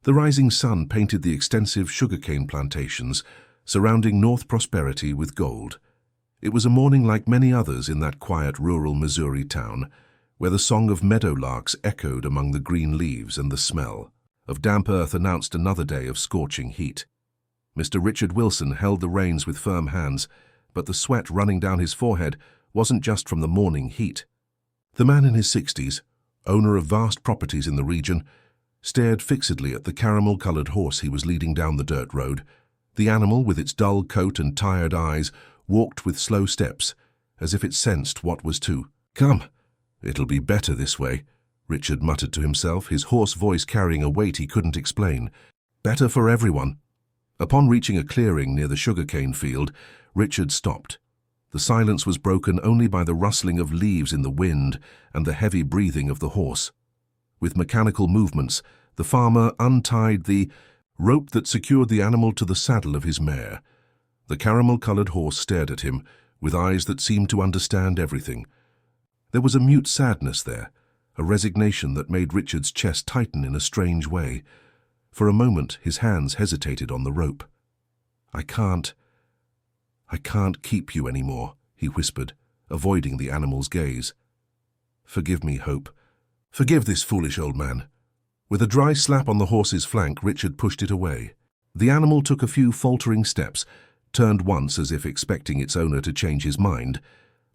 The rising sun painted the extensive sugarcane plantations surrounding North Prosperity with gold. It was a morning like many others in that quiet rural Missouri town, where the song of meadowlarks echoed among the green leaves and the smell of damp earth announced another day of scorching heat. Mr. Richard Wilson held the reins with firm hands, but the sweat running down his forehead wasn't just from the morning heat. The man in his 60s, owner of vast properties in the region, stared fixedly at the caramel-colored horse he was leading down the dirt road. The animal, with its dull coat and tired eyes, walked with slow steps, as if it sensed what was to come. "It'll be better this way," Richard muttered to himself, his hoarse voice carrying a weight he couldn't explain. "Better for everyone." Upon reaching a clearing near the sugarcane field, Richard stopped. The silence was broken only by the rustling of leaves in the wind and the heavy breathing of the horse. With mechanical movements, the farmer untied the rope that secured the animal to the saddle of his mare. The caramel-colored horse stared at him, with eyes that seemed to understand everything. There was a mute sadness there, a resignation that made Richard's chest tighten in a strange way. For a moment, his hands hesitated on the rope. I can't keep you anymore," he whispered, avoiding the animal's gaze. "Forgive me, Hope. Forgive this foolish old man." With a dry slap on the horse's flank, Richard pushed it away. The animal took a few faltering steps, turned once as if expecting its owner to change his mind,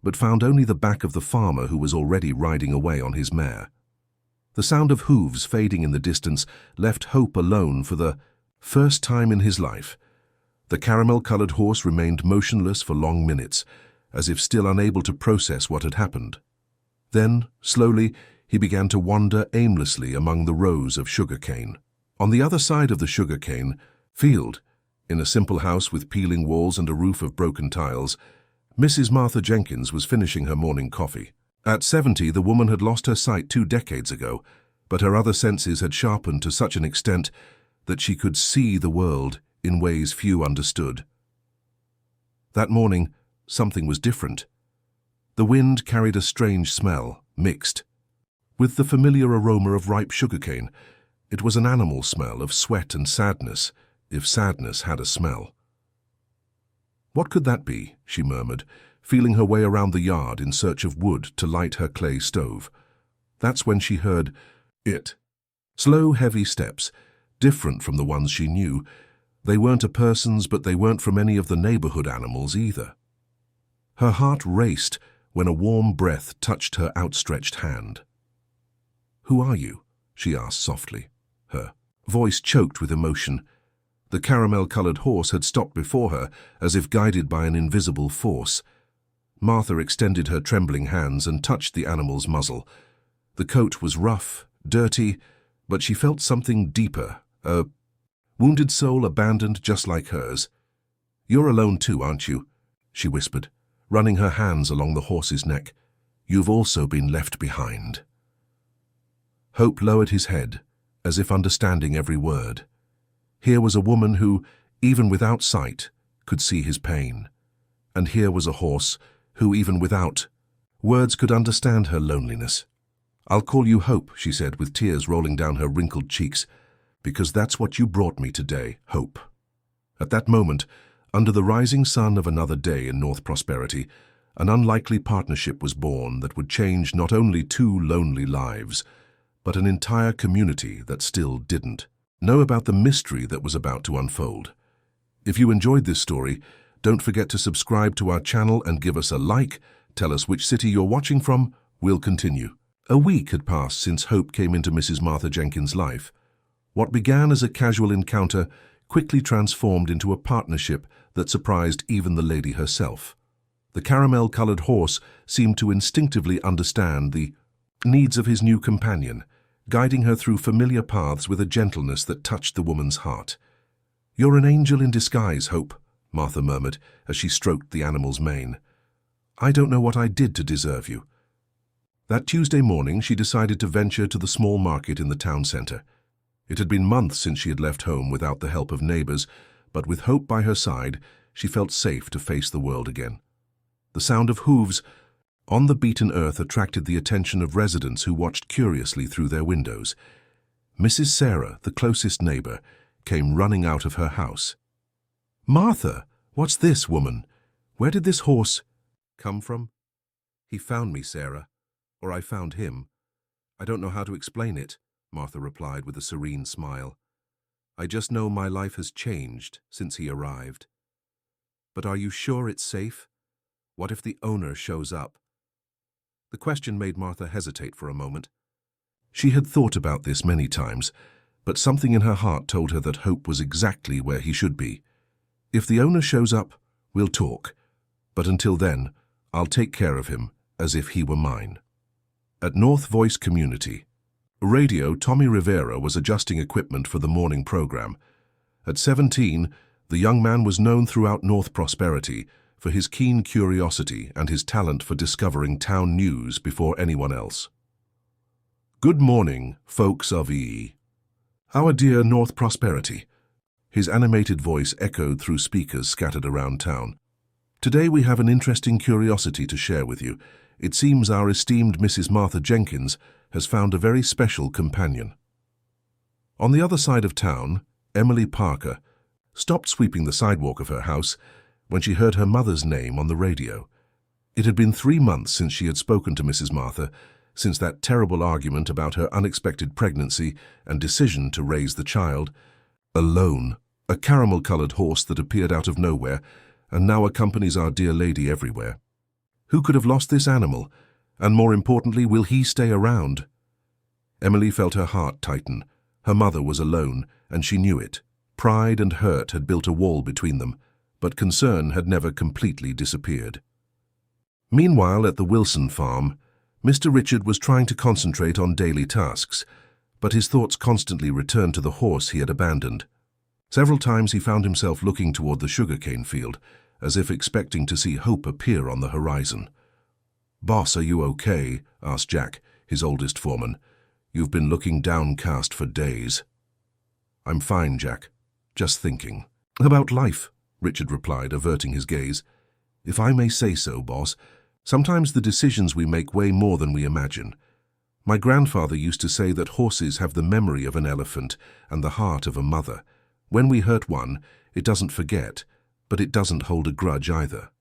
but found only the back of the farmer who was already riding away on his mare. The sound of hooves fading in the distance left Hope alone for the first time in his life. The caramel-colored horse remained motionless for long minutes, as if still unable to process what had happened. Then, slowly, he began to wander aimlessly among the rows of sugarcane. On the other side of the sugarcane field, in a simple house with peeling walls and a roof of broken tiles, Mrs. Martha Jenkins was finishing her morning coffee. At 70, the woman had lost her sight 2 decades ago, but her other senses had sharpened to such an extent that she could see the world in ways few understood. That morning, something was different. The wind carried a strange smell, mixed with the familiar aroma of ripe sugarcane. It was an animal smell of sweat and sadness, if sadness had a smell. "What could that be?" she murmured, feeling her way around the yard in search of wood to light her clay stove. That's when she heard it. Slow, heavy steps, different from the ones she knew. They weren't a person's, but they weren't from any of the neighborhood animals either. Her heart raced when a warm breath touched her outstretched hand. "Who are you?" she asked softly, her voice choked with emotion. The caramel-colored horse had stopped before her, as if guided by an invisible force. Martha extended her trembling hands and touched the animal's muzzle. The coat was rough, dirty, but she felt something deeper, a wounded soul abandoned just like hers. "You're alone too, aren't you?" she whispered, running her hands along the horse's neck. "You've also been left behind." Hope lowered his head, as if understanding every word. Here was a woman who, even without sight, could see his pain. And here was a horse who, even without words, could understand her loneliness. "I'll call you Hope," she said, with tears rolling down her wrinkled cheeks, "because that's what you brought me today, Hope." At that moment, under the rising sun of another day in North Prosperity, an unlikely partnership was born that would change not only 2 lonely lives, but an entire community that still didn't know about the mystery that was about to unfold. If you enjoyed this story, don't forget to subscribe to our channel and give us a like. Tell us which city you're watching from. We'll continue. A week had passed since Hope came into Mrs. Martha Jenkins' life. What began as a casual encounter quickly transformed into a partnership that surprised even the lady herself. The caramel-colored horse seemed to instinctively understand the needs of his new companion, guiding her through familiar paths with a gentleness that touched the woman's heart. "You're an angel in disguise, Hope," Martha murmured as she stroked the animal's mane. "I don't know what I did to deserve you." That Tuesday morning, she decided to venture to the small market in the town center. It had been months since she had left home without the help of neighbors, but with Hope by her side, she felt safe to face the world again. The sound of hooves on the beaten earth attracted the attention of residents who watched curiously through their windows. Mrs. Sarah, the closest neighbor, came running out of her house. "Martha, what's this, woman? Where did this horse come from?" "He found me, Sarah, or I found him. I don't know how to explain it," Martha replied with a serene smile. "I just know my life has changed since he arrived." "But are you sure it's safe? What if the owner shows up?" The question made Martha hesitate for a moment. She had thought about this many times, but something in her heart told her that Hope was exactly where he should be. "If the owner shows up, we'll talk. But until then, I'll take care of him as if he were mine." At North Voice Community Radio, Tommy Rivera was adjusting equipment for the morning program. At 17, the young man was known throughout North Prosperity for his keen curiosity and his talent for discovering town news before anyone else. "Good morning, folks of EE. Our dear North Prosperity." His animated voice echoed through speakers scattered around town. "Today we have an interesting curiosity to share with you. It seems our esteemed Mrs. Martha Jenkins has found a very special companion." On the other side of town, Emily Parker stopped sweeping the sidewalk of her house when she heard her mother's name on the radio. It had been 3 months since she had spoken to Mrs. Martha, since that terrible argument about her unexpected pregnancy and decision to raise the child. Alone, a caramel-colored horse that appeared out of nowhere and now accompanies our dear lady everywhere. Who could have lost this animal? And more importantly, will he stay around? Emily felt her heart tighten. Her mother was alone, and she knew it. Pride and hurt had built a wall between them, but concern had never completely disappeared. Meanwhile, at the Wilson farm, Mr. Richard was trying to concentrate on daily tasks, but his thoughts constantly returned to the horse he had abandoned. Several times he found himself looking toward the sugarcane field, as if expecting to see Hope appear on the horizon. "Boss, are you okay?" asked Jack, his oldest foreman. "You've been looking downcast for days." "I'm fine, Jack. Just thinking." "About life," Richard replied, averting his gaze. "If I may say so, boss, sometimes the decisions we make weigh more than we imagine. My grandfather used to say that horses have the memory of an elephant and the heart of a mother. When we hurt one, it doesn't forget, but it doesn't hold a grudge either."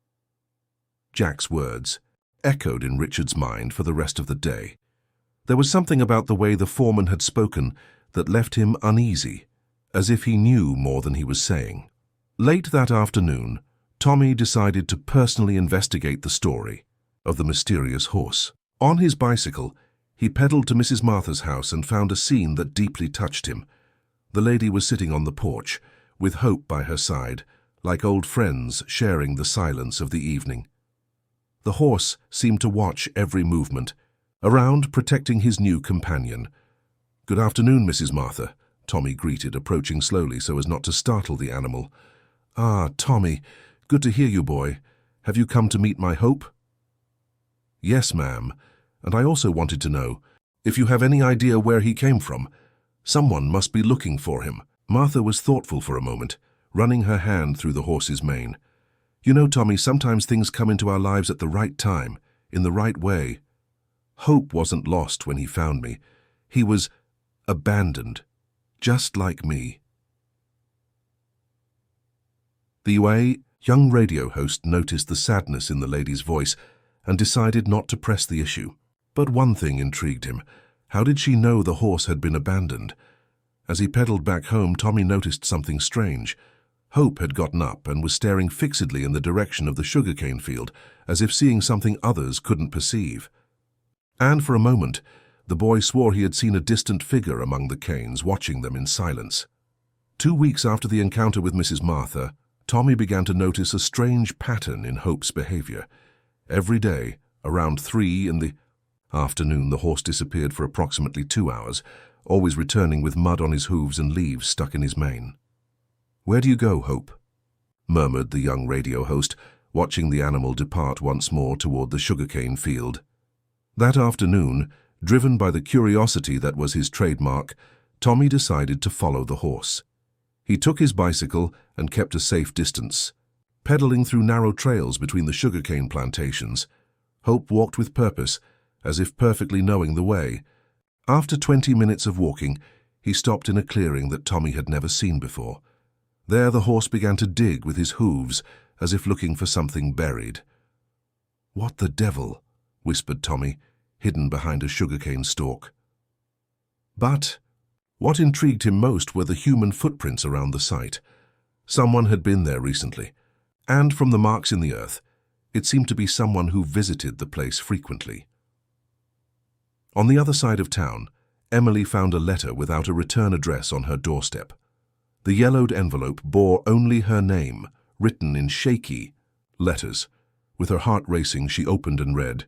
Jack's words echoed in Richard's mind for the rest of the day. There was something about the way the foreman had spoken that left him uneasy, as if he knew more than he was saying. Late that afternoon, Tommy decided to personally investigate the story of the mysterious horse. On his bicycle, he pedaled to Mrs. Martha's house and found a scene that deeply touched him. The lady was sitting on the porch, with Hope by her side, like old friends sharing the silence of the evening. The horse seemed to watch every movement, around protecting his new companion. "Good afternoon, Mrs. Martha," Tommy greeted, approaching slowly so as not to startle the animal. "Ah, Tommy, good to hear you, boy. Have you come to meet my Hope?" "Yes, ma'am, and I also wanted to know if you have any idea where he came from. Someone must be looking for him." Martha was thoughtful for a moment, running her hand through the horse's mane. "You know, Tommy, sometimes things come into our lives at the right time, in the right way. Hope wasn't lost when he found me. He was abandoned, just like me." The young radio host noticed the sadness in the lady's voice and decided not to press the issue. But one thing intrigued him. How did she know the horse had been abandoned? As he pedaled back home, Tommy noticed something strange. Hope had gotten up and was staring fixedly in the direction of the sugarcane field, as if seeing something others couldn't perceive. And for a moment, the boy swore he had seen a distant figure among the canes, watching them in silence. 2 weeks after the encounter with Mrs. Martha, Tommy began to notice a strange pattern in Hope's behavior. Every day, around 3 in the afternoon, the horse disappeared for approximately 2 hours, always returning with mud on his hooves and leaves stuck in his mane. "Where do you go, Hope?" murmured the young radio host, watching the animal depart once more toward the sugarcane field. That afternoon, driven by the curiosity that was his trademark, Tommy decided to follow the horse. He took his bicycle and kept a safe distance, pedaling through narrow trails between the sugarcane plantations. Hope walked with purpose, as if perfectly knowing the way. After 20 minutes of walking, He stopped in a clearing that Tommy had never seen before. There the horse began to dig with his hooves, as if looking for something buried. "What the devil?" whispered Tommy, hidden behind a sugarcane stalk. But what intrigued him most were the human footprints around the site. Someone had been there recently, and from the marks in the earth, it seemed to be someone who visited the place frequently. On the other side of town, Emily found a letter without a return address on her doorstep. The yellowed envelope bore only her name, written in shaky letters. With her heart racing, she opened and read,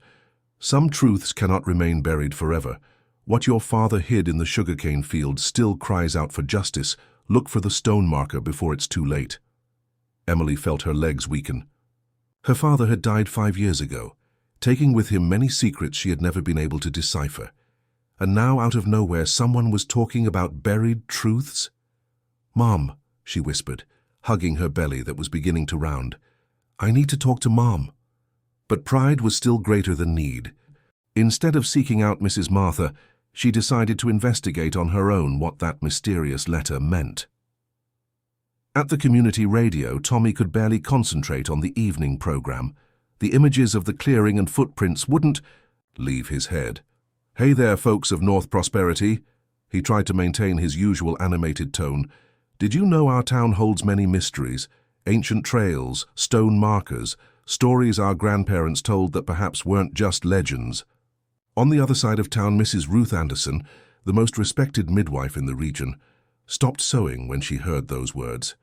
"Some truths cannot remain buried forever. What your father hid in the sugarcane field still cries out for justice. Look for the stone marker before it's too late." Emily felt her legs weaken. Her father had died 5 years ago, taking with him many secrets she had never been able to decipher. And now, out of nowhere, someone was talking about buried truths. "Mom," she whispered, hugging her belly that was beginning to round. "I need to talk to Mom." But pride was still greater than need. Instead of seeking out Mrs. Martha, she decided to investigate on her own what that mysterious letter meant. At the community radio, Tommy could barely concentrate on the evening program. The images of the clearing and footprints wouldn't leave his head. "Hey there, folks of North Prosperity." He tried to maintain his usual animated tone. "Did you know our town holds many mysteries? Ancient trails, stone markers, stories our grandparents told that perhaps weren't just legends." On the other side of town, Mrs. Ruth Anderson, the most respected midwife in the region, stopped sewing when she heard those words.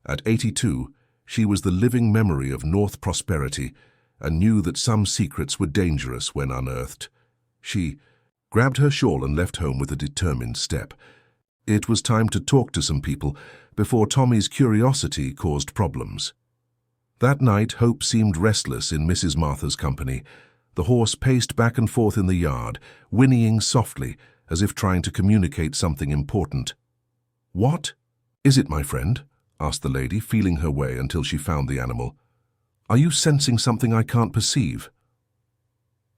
At 82, she was the living memory of North Prosperity and knew that some secrets were dangerous when unearthed. She grabbed her shawl and left home with a determined step. It was time to talk to some people before Tommy's curiosity caused problems. That night, Hope seemed restless in Mrs. Martha's company. The horse paced back and forth in the yard, whinnying softly, as if trying to communicate something important. "What is it, my friend?" asked the lady, feeling her way until she found the animal. "Are you sensing something I can't perceive?"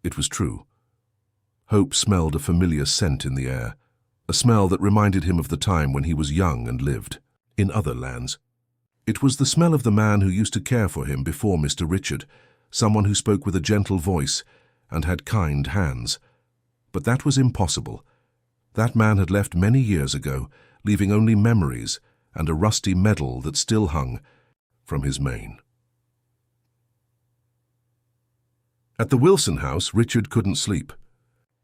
It was true. Hope smelled a familiar scent in the air, a smell that reminded him of the time when he was young and lived in other lands. It was the smell of the man who used to care for him before Mr. Richard, someone who spoke with a gentle voice and had kind hands. But that was impossible. That man had left many years ago, leaving only memories and a rusty medal that still hung from his mane. At the Wilson house, Richard couldn't sleep.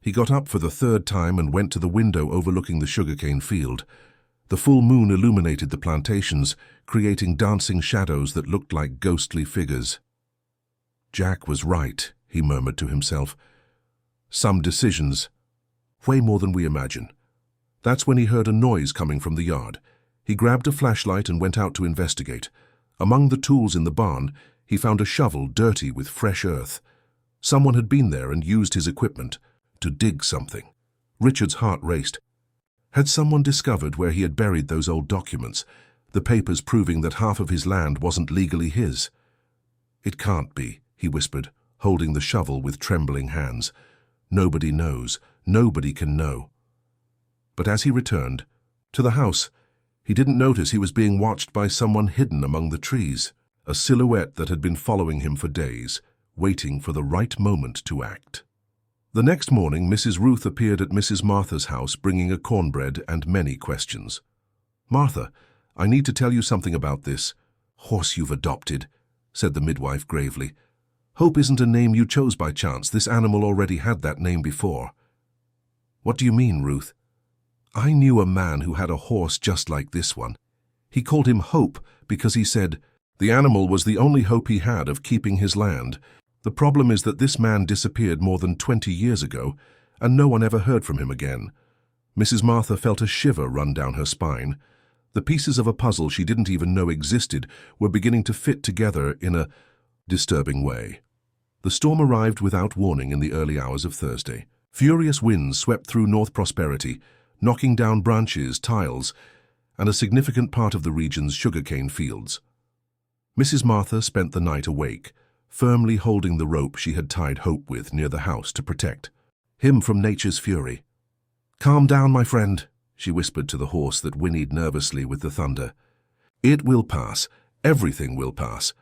He got up for the 3rd time and went to the window overlooking the sugarcane field. The full moon illuminated the plantations, creating dancing shadows that looked like ghostly figures. "Jack was right," he murmured to himself. "Some decisions, way more than we imagine." That's when he heard a noise coming from the yard. He grabbed a flashlight and went out to investigate. Among the tools in the barn, he found a shovel dirty with fresh earth. Someone had been there and used his equipment to dig something. Richard's heart raced. Had someone discovered where he had buried those old documents, the papers proving that half of his land wasn't legally his? "It can't be," he whispered, holding the shovel with trembling hands. "Nobody knows. Nobody can know." But as he returned to the house, he didn't notice he was being watched by someone hidden among the trees, a silhouette that had been following him for days, waiting for the right moment to act. The next morning, Mrs. Ruth appeared at Mrs. Martha's house bringing a cornbread and many questions. "Martha, I need to tell you something about this horse you've adopted," said the midwife gravely. "Hope isn't a name you chose by chance. This animal already had that name before." "What do you mean, Ruth?" "I knew a man who had a horse just like this one. He called him Hope because he said the animal was the only hope he had of keeping his land. The problem is that this man disappeared more than 20 years ago, and no one ever heard from him again." Mrs. Martha felt a shiver run down her spine. The pieces of a puzzle she didn't even know existed were beginning to fit together in a disturbing way. The storm arrived without warning in the early hours of Thursday. Furious winds swept through North Prosperity, knocking down branches, tiles, and a significant part of the region's sugarcane fields. Mrs. Martha spent the night awake, firmly holding the rope she had tied Hope with near the house to protect him from nature's fury. "Calm down, my friend," she whispered to the horse that whinnied nervously with the thunder. It will pass. Everything will pass.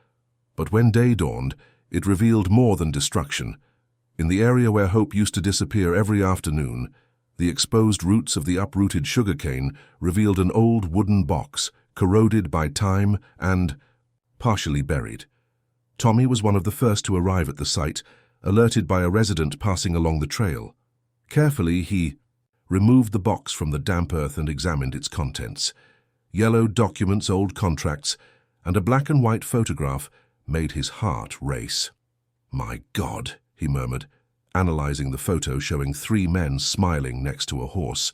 But when day dawned, it revealed more than destruction. In the area where Hope used to disappear every afternoon, the exposed roots of the uprooted sugarcane revealed an old wooden box, corroded by time and partially buried. Tommy was one of the first to arrive at the site, alerted by a resident passing along the trail. Carefully, he removed the box from the damp earth and examined its contents. Yellowed documents, old contracts, and a black and white photograph made his heart race. "My God," he murmured, analyzing the photo showing 3 men smiling next to a horse.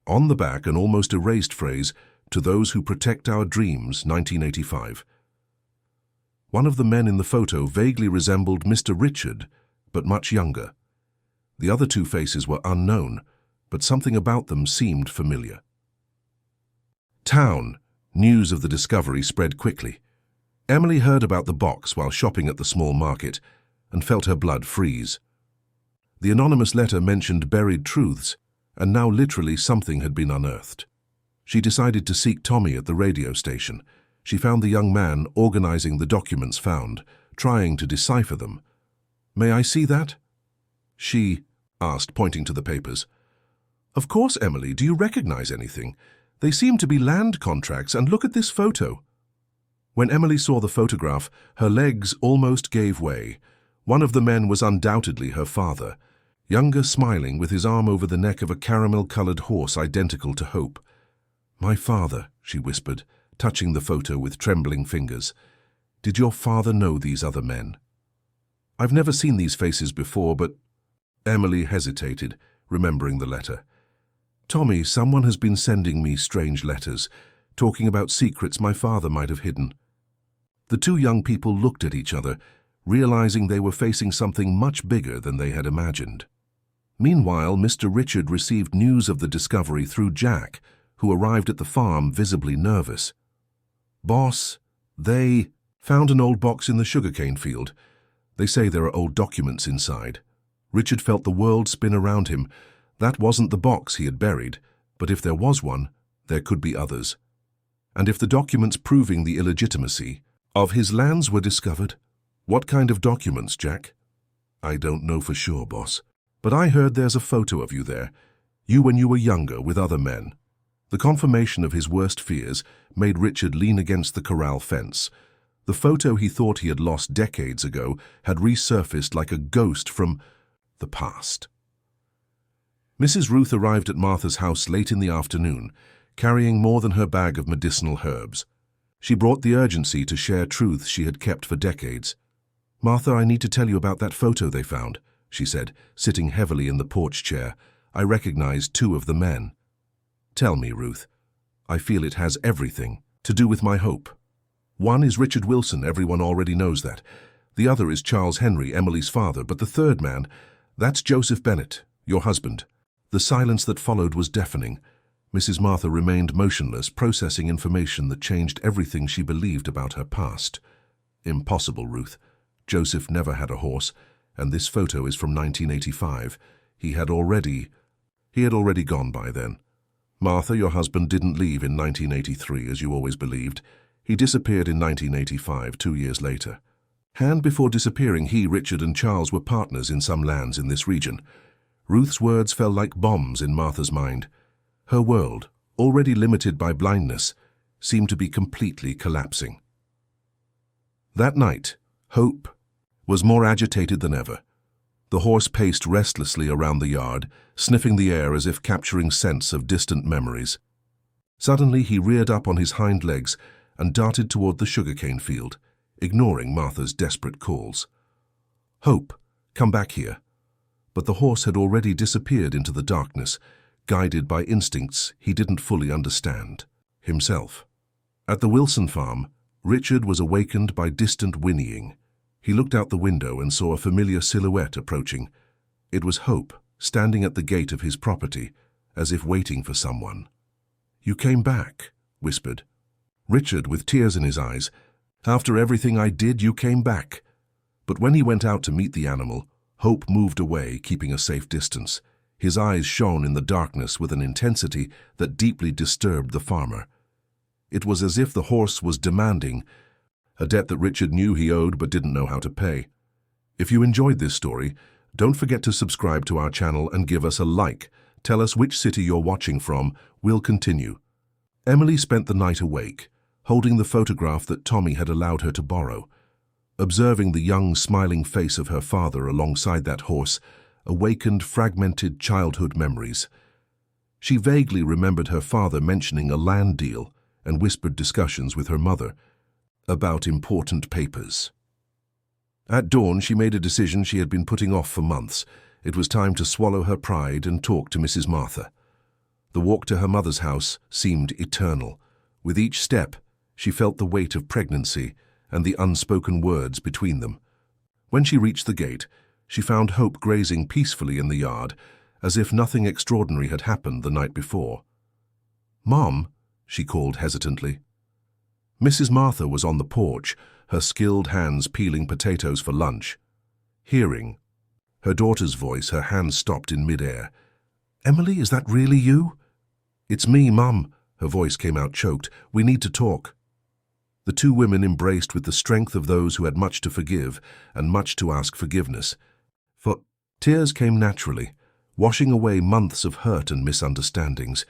On the back, an almost erased phrase, "To those who protect our dreams, 1985. One of the men in the photo vaguely resembled Mr. Richard, but much younger. The other 2 faces were unknown, but something about them seemed familiar. Town. News of the discovery spread quickly. Emily heard about the box while shopping at the small market and felt her blood freeze. The anonymous letter mentioned buried truths, and now literally something had been unearthed. She decided to seek Tommy at the radio station. She found the young man organizing the documents found, trying to decipher them. "May I see that?" she asked, pointing to the papers. "Of course, Emily. Do you recognize anything? They seem to be land contracts, and look at this photo." When Emily saw the photograph, her legs almost gave way. One of the men was undoubtedly her father, younger, smiling, with his arm over the neck of a caramel-colored horse identical to Hope. "My father," she whispered, touching the photo with trembling fingers. "Did your father know these other men?" "I've never seen these faces before, but—" Emily hesitated, remembering the letter. "Tommy, someone has been sending me strange letters, talking about secrets my father might have hidden." The 2 young people looked at each other, realizing they were facing something much bigger than they had imagined. Meanwhile, Mr. Richard received news of the discovery through Jack, who arrived at the farm visibly nervous. "Boss, they found an old box in the sugarcane field. They say there are old documents inside." Richard felt the world spin around him. That wasn't the box he had buried, but if there was one, there could be others. And if the documents proving the illegitimacy of his lands were discovered? "What kind of documents, Jack?" "I don't know for sure, boss. But I heard there's a photo of you there, you when you were younger with other men." The confirmation of his worst fears made Richard lean against the corral fence. The photo he thought he had lost decades ago had resurfaced like a ghost from the past. Mrs. Ruth arrived at Martha's house late in the afternoon, carrying more than her bag of medicinal herbs. She brought the urgency to share truths she had kept for decades. "Martha, I need to tell you about that photo they found," she said, sitting heavily in the porch chair. "I recognized 2 of the men." "Tell me, Ruth. I feel it has everything to do with my Hope. One is Richard Wilson, everyone already knows that. The other is Charles Henry, Emily's father, but the third man, that's Joseph Bennett, your husband." The silence that followed was deafening. Mrs. Martha remained motionless, processing information that changed everything she believed about her past. "Impossible, Ruth. Joseph never had a horse, and this photo is from 1985. He had already gone by then. Martha, your husband didn't leave in 1983, as you always believed. He disappeared in 1985, 2 years later. And before disappearing, he, Richard, and Charles were partners in some lands in this region." Ruth's words fell like bombs in Martha's mind. Her world, already limited by blindness, seemed to be completely collapsing. That night, Hope was more agitated than ever. The horse paced restlessly around the yard, sniffing the air as if capturing scents of distant memories. Suddenly, he reared up on his hind legs and darted toward the sugarcane field, ignoring Martha's desperate calls. "Hope, come back here." But the horse had already disappeared into the darkness, guided by instincts he didn't fully understand himself. At the Wilson farm, Richard was awakened by distant whinnying. He looked out the window and saw a familiar silhouette approaching. It was Hope, standing at the gate of his property, as if waiting for someone. "You came back," whispered Richard with tears in his eyes. "After everything I did, you came back." But when he went out to meet the animal, Hope moved away, keeping a safe distance. His eyes shone in the darkness with an intensity that deeply disturbed the farmer. It was as if the horse was demanding a debt that Richard knew he owed but didn't know how to pay. If you enjoyed this story, don't forget to subscribe to our channel and give us a like. Tell us which city you're watching from. We'll continue. Emily spent the night awake, holding the photograph that Tommy had allowed her to borrow. Observing the young, smiling face of her father alongside that horse awakened fragmented childhood memories. She vaguely remembered her father mentioning a land deal and whispered discussions with her mother about important papers. At dawn, she made a decision she had been putting off for months. It was time to swallow her pride and talk to Mrs. Martha. The walk to her mother's house seemed eternal. With each step, she felt the weight of pregnancy and the unspoken words between them. When she reached the gate, she found Hope grazing peacefully in the yard, as if nothing extraordinary had happened the night before. "Mom," she called hesitantly. Mrs. Martha was on the porch, her skilled hands peeling potatoes for lunch. Hearing her daughter's voice, her hands stopped in midair. "Emily, is that really you?" "It's me, Mum." Her voice came out choked. "We need to talk." The two women embraced with the strength of those who had much to forgive and much to ask forgiveness. For tears came naturally, washing away months of hurt and misunderstandings.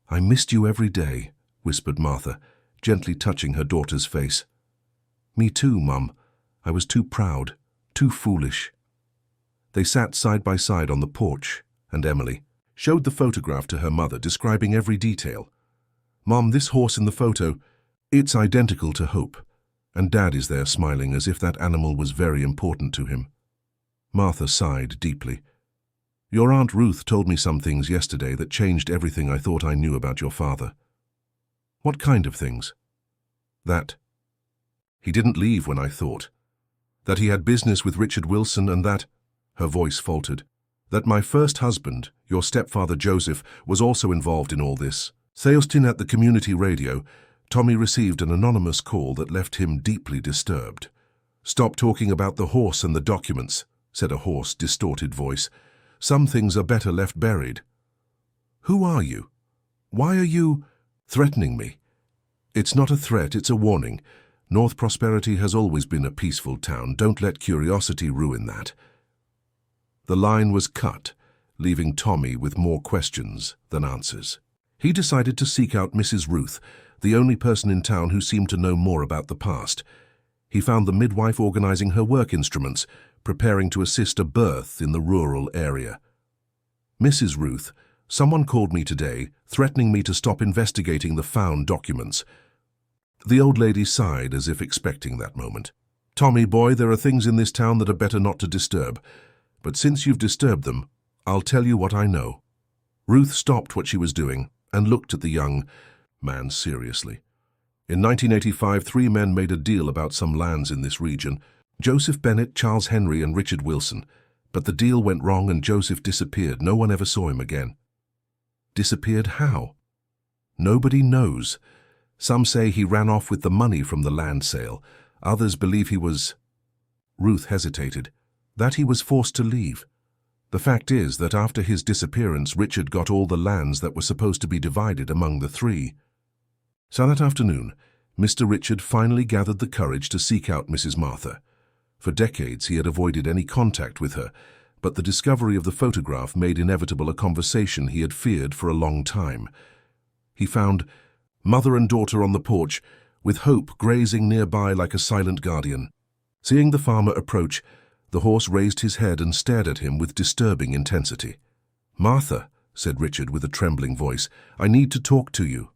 "I missed you every day," whispered Martha, gently touching her daughter's face. "Me too, Mum. I was too proud, too foolish." They sat side by side on the porch, and Emily showed the photograph to her mother, describing every detail. "Mom, this horse in the photo, it's identical to Hope, and Dad is there smiling as if that animal was very important to him." Martha sighed deeply. "Your Aunt Ruth told me some things yesterday that changed everything I thought I knew about your father." "What kind of things?" "That he didn't leave when I thought. That he had business with Richard Wilson and that," her voice faltered, "that my first husband, your stepfather Joseph, was also involved in all this." Seostin at the community radio, Tommy received an anonymous call that left him deeply disturbed. "Stop talking about the horse and the documents," said a hoarse, distorted voice. "Some things are better left buried." "Who are you? Why are you threatening me?" "It's not a threat, it's a warning. North Prosperity has always been a peaceful town. Don't let curiosity ruin that." The line was cut, leaving Tommy with more questions than answers. He decided to seek out Mrs. Ruth, the only person in town who seemed to know more about the past. He found the midwife organizing her work instruments, preparing to assist a birth in the rural area. "Mrs. Ruth, someone called me today, threatening me to stop investigating the found documents." The old lady sighed as if expecting that moment. "Tommy, boy, there are things in this town that are better not to disturb. But since you've disturbed them, I'll tell you what I know." Ruth stopped what she was doing and looked at the young man seriously. "In 1985, 3 men made a deal about some lands in this region. Joseph Bennett, Charles Henry, and Richard Wilson. But the deal went wrong and Joseph disappeared. No one ever saw him again." "Disappeared how?" "Nobody knows. Some say he ran off with the money from the land sale. Others believe he was—" Ruth hesitated. "That he was forced to leave. The fact is that after his disappearance, Richard got all the lands that were supposed to be divided among the 3. So that afternoon, Mr. Richard finally gathered the courage to seek out Mrs. Martha. For decades he had avoided any contact with her, but the discovery of the photograph made inevitable a conversation he had feared for a long time. He found mother and daughter on the porch, with Hope grazing nearby like a silent guardian. Seeing the farmer approach, the horse raised his head and stared at him with disturbing intensity. "Martha," said Richard with a trembling voice, "I need to talk to you."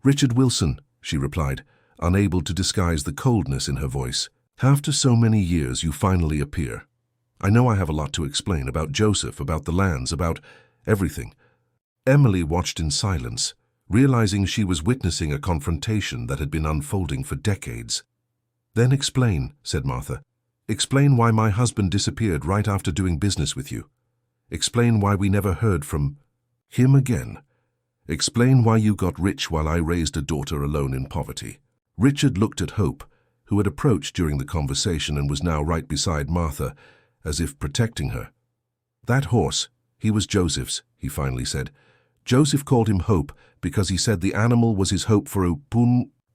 "Richard Wilson," she replied, unable to disguise the coldness in her voice. "After so many years you finally appear. I know I have a lot to explain about Joseph, about the lands, about everything." Emily watched in silence, realizing she was witnessing a confrontation that had been unfolding for decades. "Then explain," said Martha. "Explain why my husband disappeared right after doing business with you. Explain why we never heard from him again. Explain why you got rich while I raised a daughter alone in poverty." Richard looked at Hope, who had approached during the conversation and was now right beside Martha, as if protecting her. "That horse," He was Joseph's, he finally said. Joseph called him Hope because he said the animal was his hope for a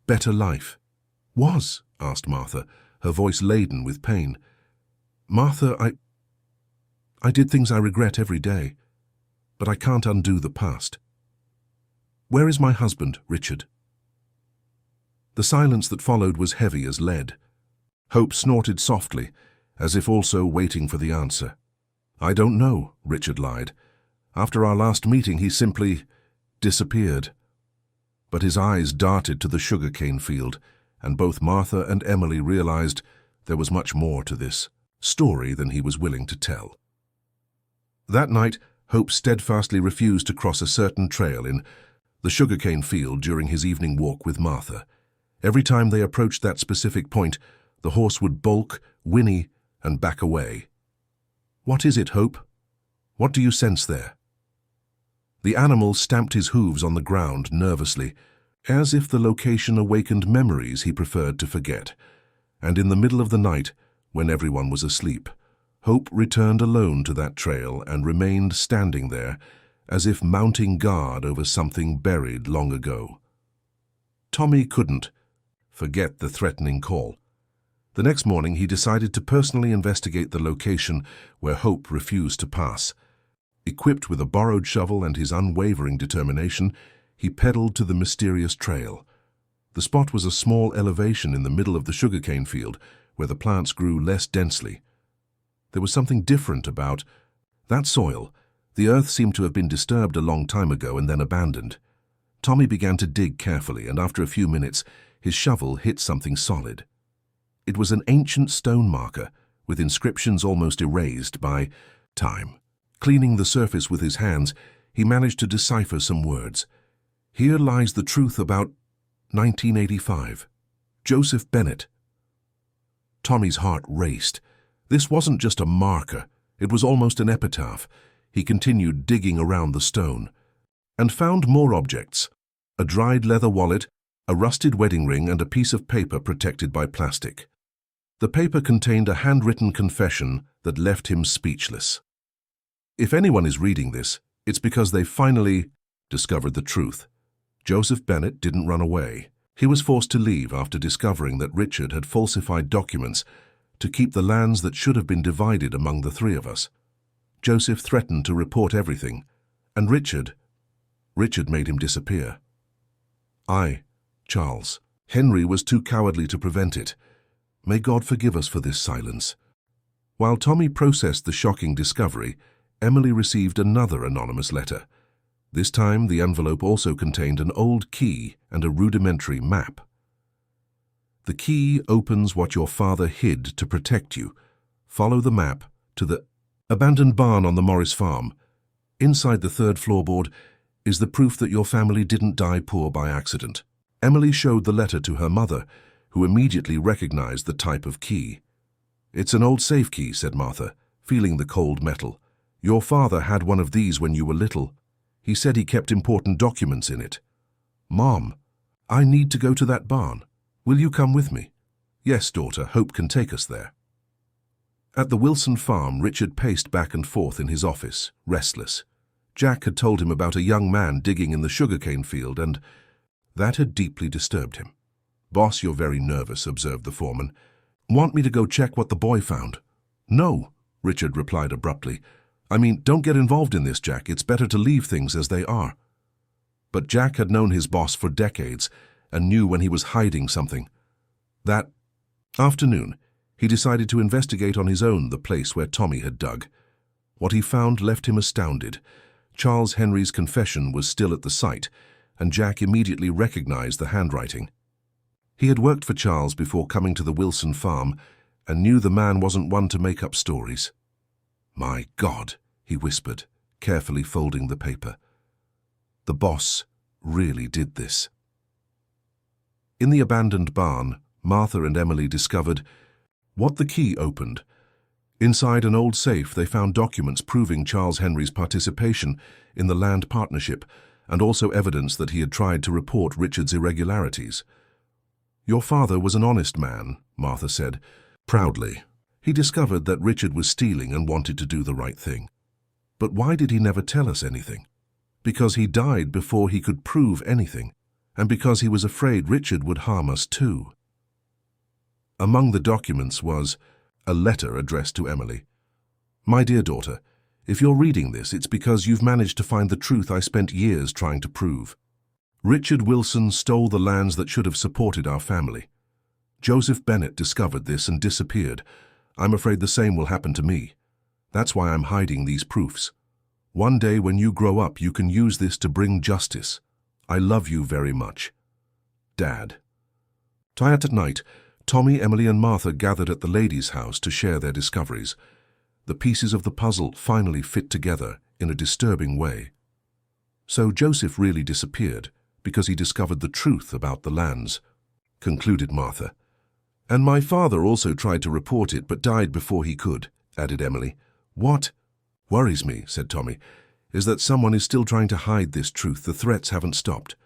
better life. Was? Asked Martha, her voice laden with pain. Martha, I did things I regret every day, but I can't undo the past. Where is my husband, Richard? The silence that followed was heavy as lead. Hope snorted softly, as if also waiting for the answer. I don't know, Richard lied. After our last meeting, he simply disappeared. But his eyes darted to the sugarcane field, and both Martha and Emily realized there was much more to this story than he was willing to tell. That night, Hope steadfastly refused to cross a certain trail in the sugarcane field during his evening walk with Martha. Every time they approached that specific point, the horse would balk, whinny, and back away. What is it, Hope? What do you sense there? The animal stamped his hooves on the ground nervously, as if the location awakened memories he preferred to forget. And in the middle of the night, when everyone was asleep, Hope returned alone to that trail and remained standing there, as if mounting guard over something buried long ago. Tommy couldn't forget the threatening call. The next morning, he decided to personally investigate the location where Hope refused to pass. Equipped with a borrowed shovel and his unwavering determination, he pedaled to the mysterious trail. The spot was a small elevation in the middle of the sugarcane field, where the plants grew less densely. There was something different about that soil. The earth seemed to have been disturbed a long time ago and then abandoned. Tommy began to dig carefully, and after a few minutes, his shovel hit something solid. It was an ancient stone marker, with inscriptions almost erased by time. Cleaning the surface with his hands, he managed to decipher some words. Here lies the truth about 1985. Joseph Bennett. Tommy's heart raced. This wasn't just a marker, it was almost an epitaph. He continued digging around the stone, and found more objects. A dried leather wallet, a rusted wedding ring, and a piece of paper protected by plastic. The paper contained a handwritten confession that left him speechless. If anyone is reading this, it's because they finally discovered the truth. Joseph Bennett didn't run away. He was forced to leave after discovering that Richard had falsified documents to keep the lands that should have been divided among the three of us. Joseph threatened to report everything, and Richard made him disappear. Charles. Henry was too cowardly to prevent it. May God forgive us for this silence. While Tommy processed the shocking discovery, Emily received another anonymous letter. This time, the envelope also contained an old key and a rudimentary map. The key opens what your father hid to protect you. Follow the map to the abandoned barn on the Morris farm. Inside the third floorboard is the proof that your family didn't die poor by accident. Emily showed the letter to her mother, who immediately recognized the type of key. It's an old safe key, said Martha, feeling the cold metal. Your father had one of these when you were little. He said he kept important documents in it. Mom, I need to go to that barn. Will you come with me? Yes, daughter, Hope can take us there. At the Wilson farm, Richard paced back and forth in his office, restless. Jack had told him about a young man digging in the sugarcane field, and that had deeply disturbed him. Boss, you're very nervous, observed the foreman. Want me to go check what the boy found? No, Richard replied abruptly. I mean, don't get involved in this, Jack. It's better to leave things as they are. But Jack had known his boss for decades and knew when he was hiding something. That afternoon, he decided to investigate on his own the place where Tommy had dug. What he found left him astounded. Charles Henry's confession was still at the site, and Jack immediately recognized the handwriting. He had worked for Charles before coming to the Wilson farm and knew the man wasn't one to make up stories. My God, he whispered, carefully folding the paper. The boss really did this. In the abandoned barn, Martha and Emily discovered what the key opened. Inside an old safe, they found documents proving Charles Henry's participation in the land partnership and also evidence that he had tried to report Richard's irregularities. Your father was an honest man, Martha said, proudly. He discovered that Richard was stealing and wanted to do the right thing. But why did he never tell us anything? Because he died before he could prove anything, and because he was afraid Richard would harm us too. Among the documents was a letter addressed to Emily. My dear daughter, if you're reading this, it's because you've managed to find the truth I spent years trying to prove. Richard Wilson stole the lands that should have supported our family. Joseph Bennett discovered this and disappeared. I'm afraid the same will happen to me. That's why I'm hiding these proofs. One day when you grow up, you can use this to bring justice. I love you very much. Dad. Tired at night, Tommy, Emily and Martha gathered at the ladies' house to share their discoveries. The pieces of the puzzle finally fit together in a disturbing way. So Joseph really disappeared because he discovered the truth about the lands, concluded Martha. And my father also tried to report it but died before he could, added Emily. What worries me, said Tommy, is that someone is still trying to hide this truth. The threats haven't stopped.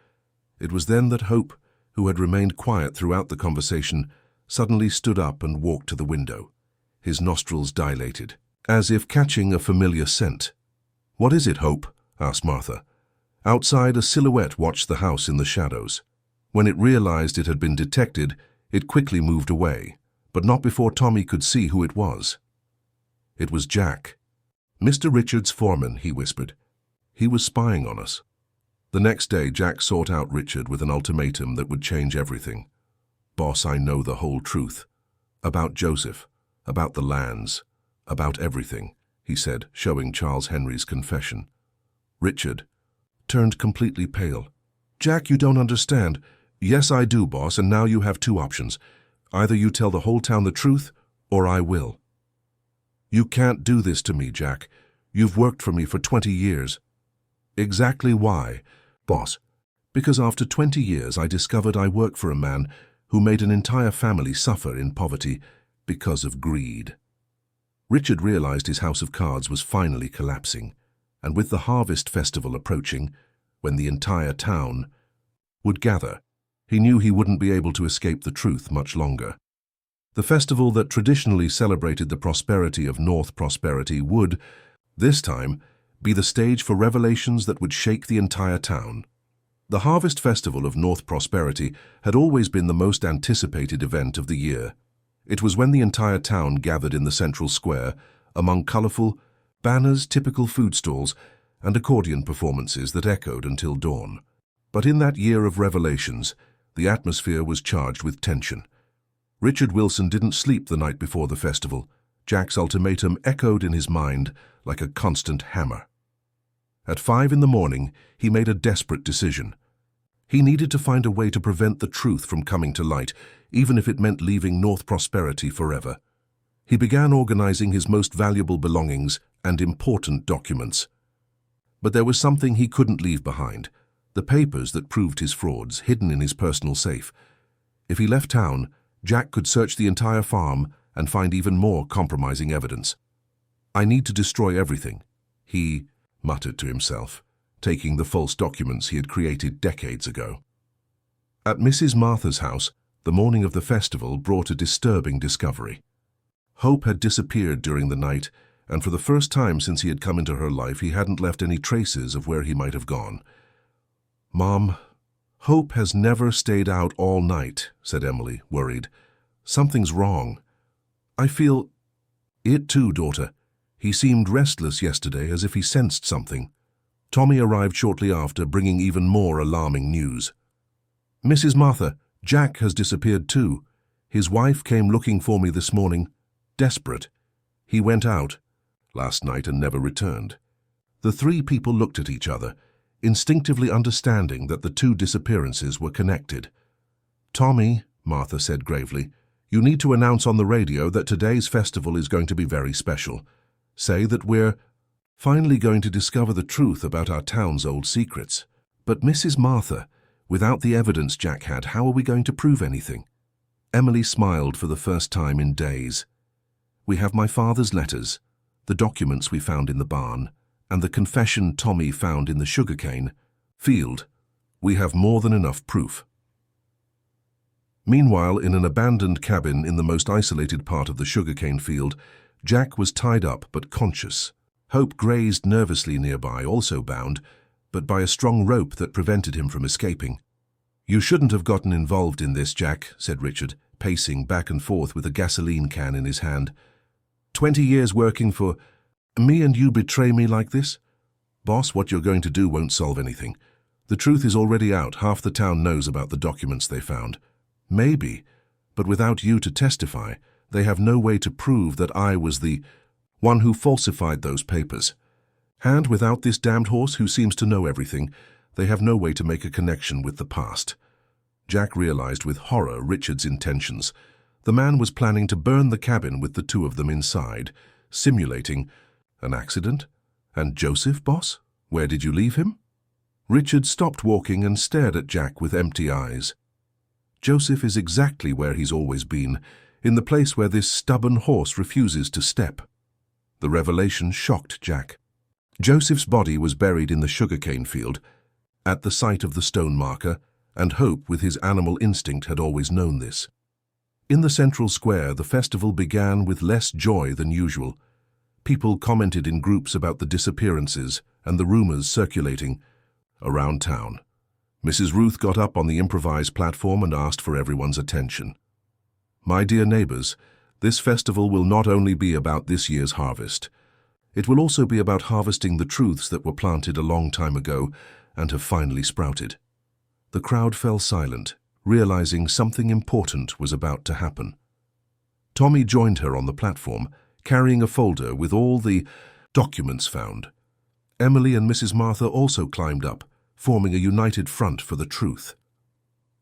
It was then that Hope, who had remained quiet throughout the conversation, suddenly stood up and walked to the window. His nostrils dilated, as if catching a familiar scent. What is it, Hope? Asked Martha. Outside, a silhouette watched the house in the shadows. When it realized it had been detected, it quickly moved away, but not before Tommy could see who it was. It was Jack. Mr. Richard's foreman, he whispered. He was spying on us. The next day, Jack sought out Richard with an ultimatum that would change everything. Boss, I know the whole truth. About Joseph, about the lands, about everything, he said, showing Charles Henry's confession. Richard turned completely pale. Jack, you don't understand. Yes, I do, boss, and now you have two options. Either you tell the whole town the truth, or I will. You can't do this to me, Jack. You've worked for me for 20 years. Exactly why, boss? Because after 20 years I discovered I work for a man who made an entire family suffer in poverty because of greed. Richard realized his house of cards was finally collapsing, and with the harvest festival approaching, when the entire town would gather, he knew he wouldn't be able to escape the truth much longer. The festival that traditionally celebrated the prosperity of North Prosperity would, this time, be the stage for revelations that would shake the entire town. The Harvest Festival of North Prosperity had always been the most anticipated event of the year. It was when the entire town gathered in the central square, among colorful banners, typical food stalls, and accordion performances that echoed until dawn. But in that year of revelations, the atmosphere was charged with tension. Richard Wilson didn't sleep the night before the festival. Jack's ultimatum echoed in his mind like a constant hammer. At 5 in the morning, he made a desperate decision. He needed to find a way to prevent the truth from coming to light, even if it meant leaving North Prosperity forever. He began organizing his most valuable belongings and important documents. But there was something he couldn't leave behind, the papers that proved his frauds, hidden in his personal safe. If he left town, Jack could search the entire farm and find even more compromising evidence. I need to destroy everything, he muttered to himself, taking the false documents he had created decades ago. At Mrs. Martha's house, the morning of the festival brought a disturbing discovery. Hope had disappeared during the night, and for the first time since he had come into her life, he hadn't left any traces of where he might have gone. Mom, Hope has never stayed out all night, said Emily, worried. Something's wrong. I feel it too, daughter. He seemed restless yesterday, as if he sensed something. Tommy arrived shortly after, bringing even more alarming news. Mrs. Martha, Jack has disappeared too. His wife came looking for me this morning, desperate. He went out last night and never returned. The three people looked at each other, instinctively understanding that the two disappearances were connected. Tommy, Martha said gravely, you need to announce on the radio that today's festival is going to be very special. Say that we're finally going to discover the truth about our town's old secrets. But Mrs. Martha, without the evidence Jack had, how are we going to prove anything? Emily smiled for the first time in days. We have my father's letters, the documents we found in the barn, and the confession Tommy found in the sugarcane field. We have more than enough proof. Meanwhile, in an abandoned cabin in the most isolated part of the sugarcane field, Jack was tied up but conscious. Hope grazed nervously nearby, also bound, but by a strong rope that prevented him from escaping. "You shouldn't have gotten involved in this, Jack," said Richard, pacing back and forth with a gasoline can in his hand. 20 years working for me, and you betray me like this? Boss, what you're going to do won't solve anything. The truth is already out. Half the town knows about the documents they found. Maybe, but without you to testify, they have no way to prove that I was the one who falsified those papers. And without this damned horse who seems to know everything, they have no way to make a connection with the past. Jack realized with horror Richard's intentions. The man was planning to burn the cabin with the two of them inside, simulating an accident. And Joseph, boss? Where did you leave him? Richard stopped walking and stared at Jack with empty eyes. Joseph is exactly where he's always been, in the place where this stubborn horse refuses to step. The revelation shocked Jack. Joseph's body was buried in the sugarcane field, at the site of the stone marker, and Hope, with his animal instinct, had always known this. In the central square, the festival began with less joy than usual. People commented in groups about the disappearances and the rumors circulating around town. Mrs. Ruth got up on the improvised platform and asked for everyone's attention. "My dear neighbors, this festival will not only be about this year's harvest. It will also be about harvesting the truths that were planted a long time ago and have finally sprouted." The crowd fell silent, realizing something important was about to happen. Tommy joined her on the platform, carrying a folder with all the documents found. Emily and Mrs. Martha also climbed up, forming a united front for the truth.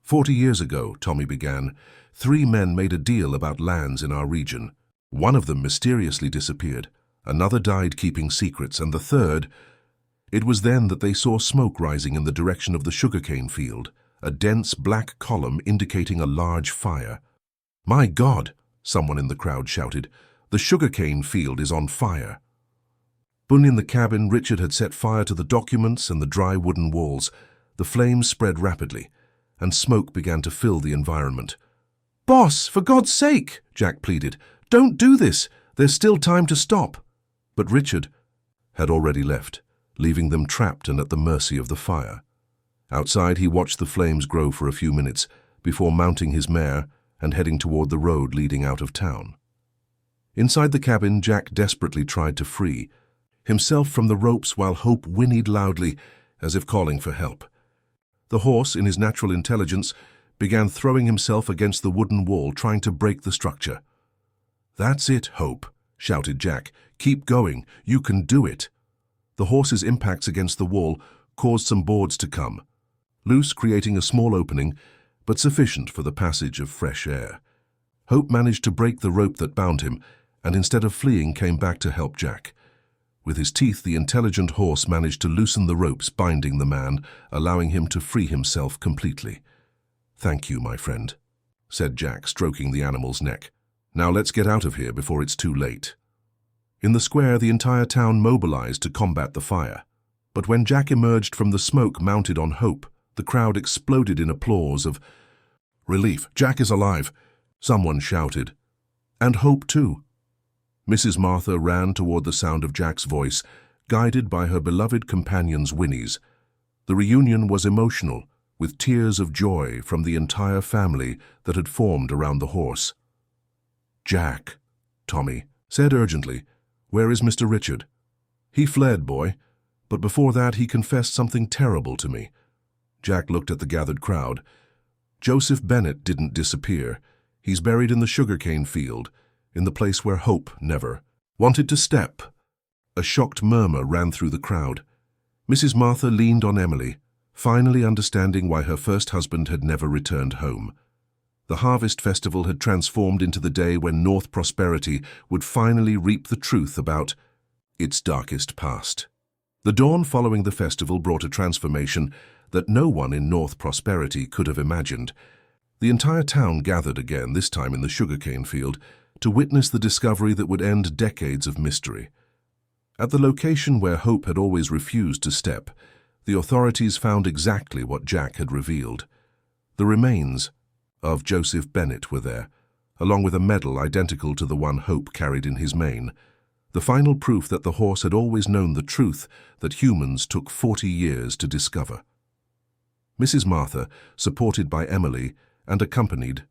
40 years ago, Tommy began, 3 men made a deal about lands in our region. One of them mysteriously disappeared, another died keeping secrets, and the third... It was then that they saw smoke rising in the direction of the sugarcane field, a dense black column indicating a large fire. "My God!" someone in the crowd shouted. "The sugarcane field is on fire." In the cabin, Richard had set fire to the documents and the dry wooden walls. The flames spread rapidly, and smoke began to fill the environment. "Boss, for God's sake," Jack pleaded, "don't do this. There's still time to stop." But Richard had already left, leaving them trapped and at the mercy of the fire. Outside, he watched the flames grow for a few minutes before mounting his mare and heading toward the road leading out of town. Inside the cabin, Jack desperately tried to free himself from the ropes while Hope whinnied loudly, as if calling for help. The horse, in his natural intelligence, began throwing himself against the wooden wall, trying to break the structure. "That's it, Hope," shouted Jack. "Keep going. You can do it." The horse's impacts against the wall caused some boards to come loose, creating a small opening, but sufficient for the passage of fresh air. Hope managed to break the rope that bound him, and instead of fleeing, came back to help Jack. With his teeth, the intelligent horse managed to loosen the ropes binding the man, allowing him to free himself completely. "Thank you, my friend," said Jack, stroking the animal's neck. "Now let's get out of here before it's too late." In the square, the entire town mobilized to combat the fire. But when Jack emerged from the smoke mounted on Hope, the crowd exploded in applause of relief. "Jack is alive," someone shouted. "And Hope too." Mrs. Martha ran toward the sound of Jack's voice, guided by her beloved companion's whinnies. The reunion was emotional, with tears of joy from the entire family that had formed around the horse. "Jack," Tommy said urgently, "where is Mr. Richard?" "He fled, boy, but before that he confessed something terrible to me." Jack looked at the gathered crowd. "Joseph Bennett didn't disappear. He's buried in the sugarcane field, in the place where Hope never wanted to step." A shocked murmur ran through the crowd. Mrs. Martha leaned on Emily, finally understanding why her first husband had never returned home. The harvest festival had transformed into the day when North Prosperity would finally reap the truth about its darkest past. The dawn following the festival brought a transformation that no one in North Prosperity could have imagined. The entire town gathered again, this time in the sugarcane field, to witness the discovery that would end decades of mystery. At the location where Hope had always refused to step, the authorities found exactly what Jack had revealed. The remains of Joseph Bennett were there, along with a medal identical to the one Hope carried in his mane. the final proof that the horse had always known the truth that humans took 40 years to discover. Mrs. Martha, supported by Emily and accompanied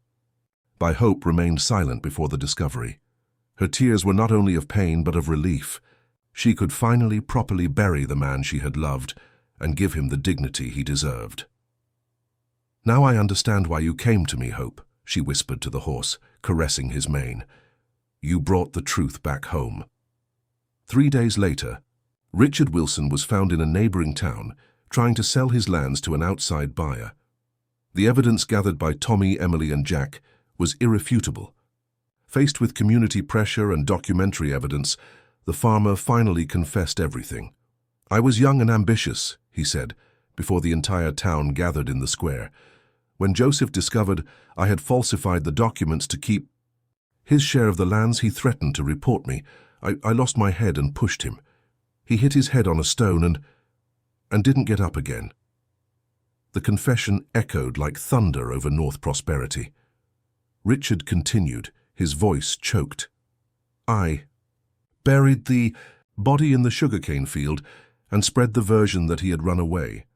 by Hope, remained silent before the discovery. Her tears were not only of pain but of relief. She could finally properly bury the man she had loved and give him the dignity he deserved. "Now I understand why you came to me, Hope," she whispered to the horse, caressing his mane. "You brought the truth back home." 3 days later, Richard Wilson was found in a neighboring town trying to sell his lands to an outside buyer. The evidence gathered by Tommy, Emily, and Jack was irrefutable. Faced with community pressure and documentary evidence, the farmer finally confessed everything. "I was young and ambitious," he said, before the entire town gathered in the square. "When Joseph discovered I had falsified the documents to keep his share of the lands, he threatened to report me. I lost my head and pushed him. He hit his head on a stone and didn't get up again." The confession echoed like thunder over North Prosperity. Richard continued, his voice choked. "I buried the body in the sugarcane field and spread the version that he had run away.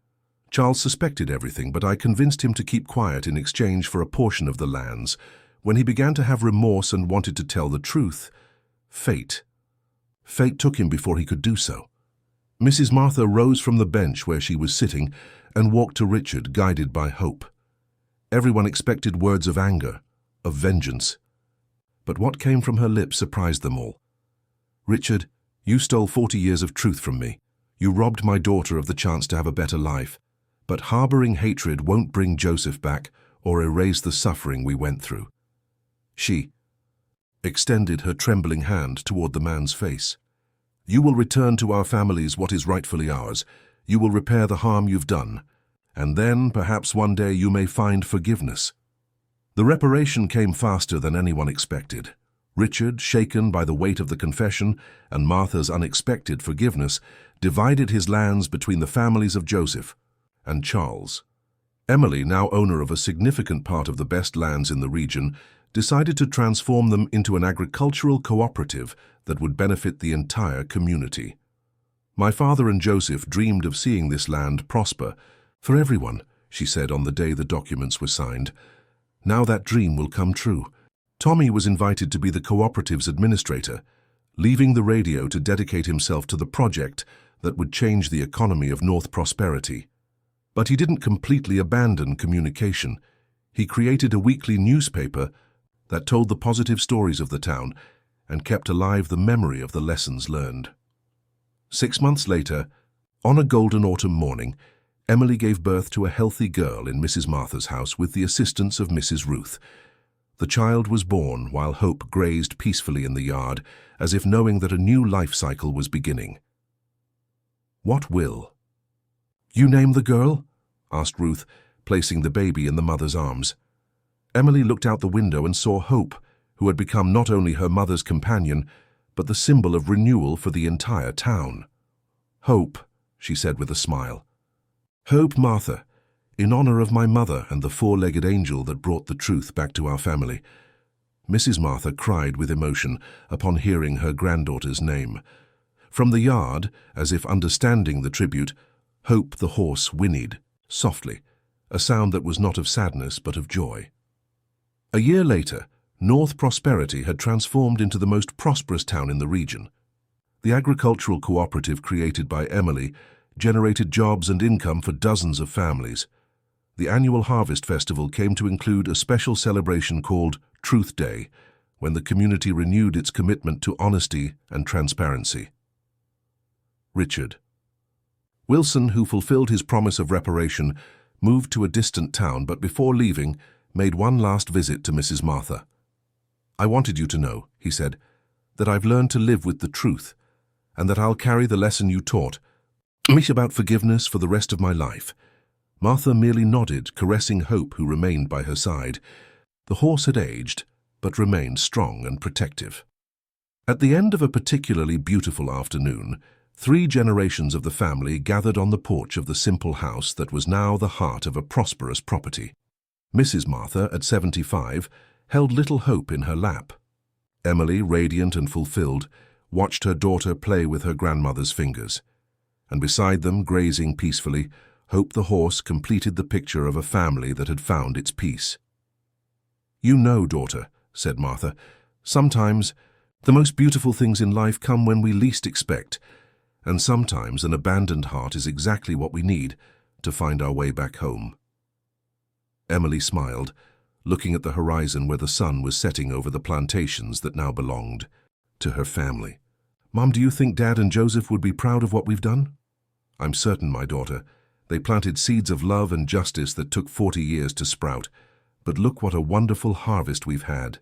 Charles suspected everything, but I convinced him to keep quiet in exchange for a portion of the lands. When he began to have remorse and wanted to tell the truth, Fate took him before he could do so." Mrs. Martha rose from the bench where she was sitting and walked to Richard, guided by Hope. Everyone expected words of anger, of vengeance. But what came from her lips surprised them all. "Richard, you stole 40 years of truth from me. You robbed my daughter of the chance to have a better life. But harboring hatred won't bring Joseph back or erase the suffering we went through." She extended her trembling hand toward the man's face. "You will return to our families what is rightfully ours. You will repair the harm you've done. And then, perhaps one day, you may find forgiveness." The reparation came faster than anyone expected. Richard, shaken by the weight of the confession and Martha's unexpected forgiveness, divided his lands between the families of Joseph and Charles. Emily, now owner of a significant part of the best lands in the region, decided to transform them into an agricultural cooperative that would benefit the entire community. "My father and Joseph dreamed of seeing this land prosper for everyone," she said on the day the documents were signed. "Now that dream will come true." Tommy was invited to be the cooperative's administrator, leaving the radio to dedicate himself to the project that would change the economy of North Prosperity. But he didn't completely abandon communication. He created a weekly newspaper that told the positive stories of the town and kept alive the memory of the lessons learned. 6 months later, on a golden autumn morning, Emily gave birth to a healthy girl in Mrs. Martha's house with the assistance of Mrs. Ruth. The child was born while Hope grazed peacefully in the yard, as if knowing that a new life cycle was beginning. "What will you name the girl?" asked Ruth, placing the baby in the mother's arms. Emily looked out the window and saw Hope, who had become not only her mother's companion, but the symbol of renewal for the entire town. "Hope," she said with a smile. "Hope Martha, in honor of my mother and the four-legged angel that brought the truth back to our family." Mrs. Martha cried with emotion upon hearing her granddaughter's name. From the yard, as if understanding the tribute, Hope the horse whinnied, softly, a sound that was not of sadness but of joy. A year later, North Prosperity had transformed into the most prosperous town in the region. The agricultural cooperative created by Emily generated jobs and income for dozens of families. The annual harvest festival came to include a special celebration called Truth Day, when the community renewed its commitment to honesty and transparency. Richard Wilson, who fulfilled his promise of reparation, moved to a distant town, but before leaving, made one last visit to Mrs. Martha. "I wanted you to know," he said, "that I've learned to live with the truth, and that I'll carry the lesson you taught me about forgiveness for the rest of my life." Martha merely nodded, caressing Hope, who remained by her side. The horse had aged, but remained strong and protective. At the end of a particularly beautiful afternoon, 3 generations of the family gathered on the porch of the simple house that was now the heart of a prosperous property. Mrs. Martha, at 75, held little Hope in her lap. Emily, radiant and fulfilled, watched her daughter play with her grandmother's fingers. And beside them, grazing peacefully, Hope the horse completed the picture of a family that had found its peace. "You know, daughter," said Martha, "sometimes the most beautiful things in life come when we least expect, and sometimes an abandoned heart is exactly what we need to find our way back home." Emily smiled, looking at the horizon where the sun was setting over the plantations that now belonged to her family. "Mom, do you think Dad and Joseph would be proud of what we've done?" "I'm certain, my daughter. They planted seeds of love and justice that took 40 years to sprout. But look what a wonderful harvest we've had."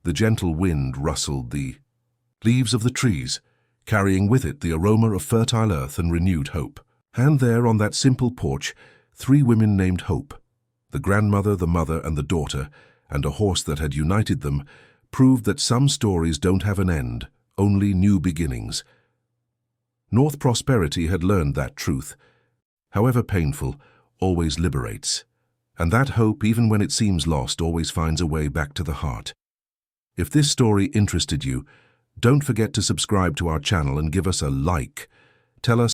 The gentle wind rustled the leaves of the trees, carrying with it the aroma of fertile earth and renewed hope. And there on that simple porch, 3 women named Hope, the grandmother, the mother, and the daughter, and a horse that had united them, proved that some stories don't have an end, only new beginnings. North Prosperity had learned that truth. However painful, always liberates. And that hope, even when it seems lost, always finds a way back to the heart. If this story interested you, don't forget to subscribe to our channel and give us a like. Tell us